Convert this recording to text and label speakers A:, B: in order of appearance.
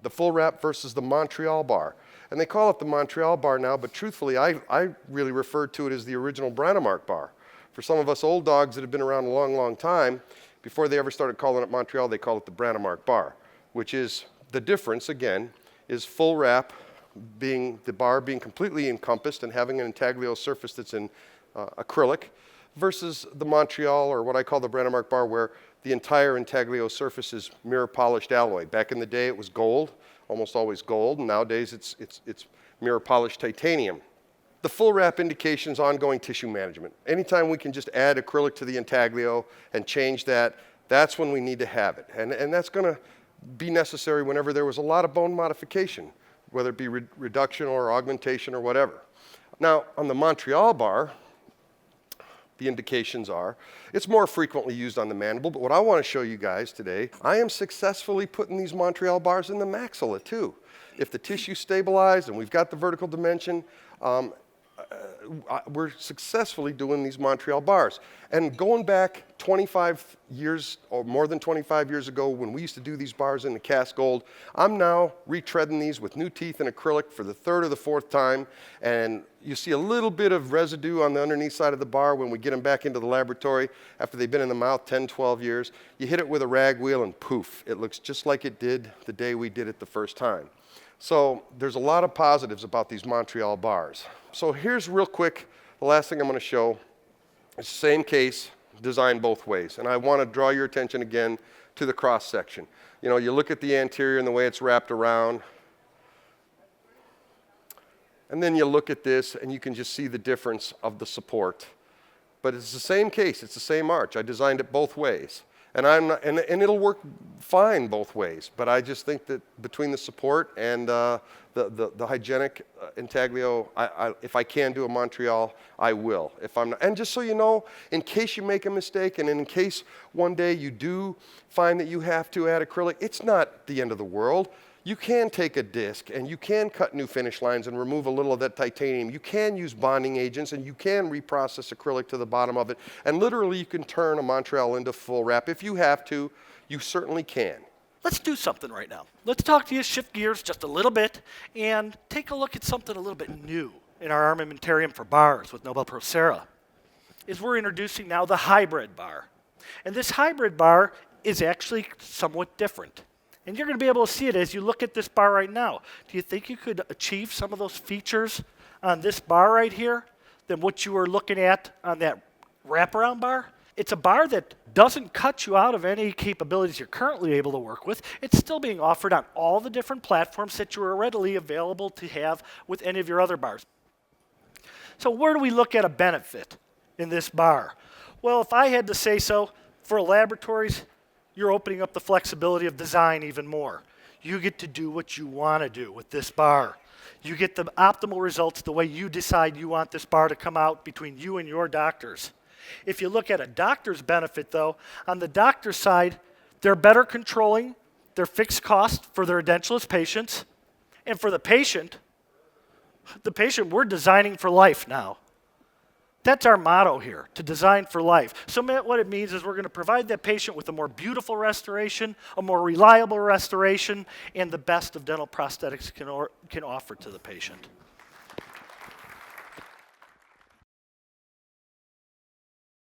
A: the full wrap versus the Montreal bar. And they call it the Montreal bar now, but truthfully, I really refer to it as the original Branamark bar. For some of us old dogs that have been around a long, long time, before they ever started calling it Montreal, they call it the Branamark bar, which is the difference, again, is full wrap being the bar being completely encompassed and having an intaglio surface that's in acrylic versus the Montreal, or what I call the Branamark bar, where the entire intaglio surface is mirror polished alloy. Back in the day it was gold, almost always gold, and nowadays it's mirror polished titanium. The full wrap indications ongoing tissue management. Anytime we can just add acrylic to the intaglio and change that, that's when we need to have it. And that's going to be necessary whenever there was a lot of bone modification, whether it be reduction or augmentation or whatever. Now, on the Montreal bar, the indications are, it's more frequently used on the mandible, but what I want to show you guys today, I am successfully putting these Montreal bars in the maxilla too. If the tissue's stabilized and we've got the vertical dimension, we're successfully doing these Montreal bars. And going back 25 years, or more than 25 years ago, when we used to do these bars in the cast gold, I'm now retreading these with new teeth and acrylic for the third or the fourth time. And you see a little bit of residue on the underneath side of the bar when we get them back into the laboratory after they've been in the mouth 10, 12 years. You hit it with a rag wheel and poof, it looks just like it did the day we did it the first time. So there's a lot of positives about these Montreal bars. So here's real quick, the last thing I'm going to show. It's the same case, designed both ways. And I want to draw your attention again to the cross section. You know, you look at the anterior and the way it's wrapped around. And then you look at this and you can just see the difference of the support. But it's the same case, it's the same arch. I designed it both ways. And it'll work fine both ways, but I just think that between the support and the hygienic intaglio, if I can do a Montreal, I will. If I'm not, and just so you know, in case you make a mistake, and in case one day you do find that you have to add acrylic, it's not the end of the world. You can take a disc and you can cut new finish lines and remove a little of that titanium. You can use bonding agents and you can reprocess acrylic to the bottom of it. And literally you can turn a Montreal into full wrap. If you have to, you certainly can.
B: Let's do something right now. Let's talk to you, shift gears just a little bit, and take a look at something a little bit new in our armamentarium for bars with NobelProcera. We're introducing now the hybrid bar. And this hybrid bar is actually somewhat different. And you're going to be able to see it as you look at this bar right now. Do you think you could achieve some of those features on this bar right here than what you were looking at on that wraparound bar? It's a bar that doesn't cut you out of any capabilities you're currently able to work with. It's still being offered on all the different platforms that you are readily available to have with any of your other bars. So where do we look at a benefit in this bar? Well, if I had to say so, for laboratories, you're opening up the flexibility of design even more. You get to do what you want to do with this bar. You get the optimal results the way you decide you want this bar to come out between you and your doctors. If you look at a doctor's benefit, though, on the doctor's side, they're better controlling their fixed cost for their edentulous patients. And for the patient, we're designing for life now. That's our motto here, to design for life. So what it means is we're going to provide that patient with a more beautiful restoration, a more reliable restoration, and the best of dental prosthetics can offer to the patient.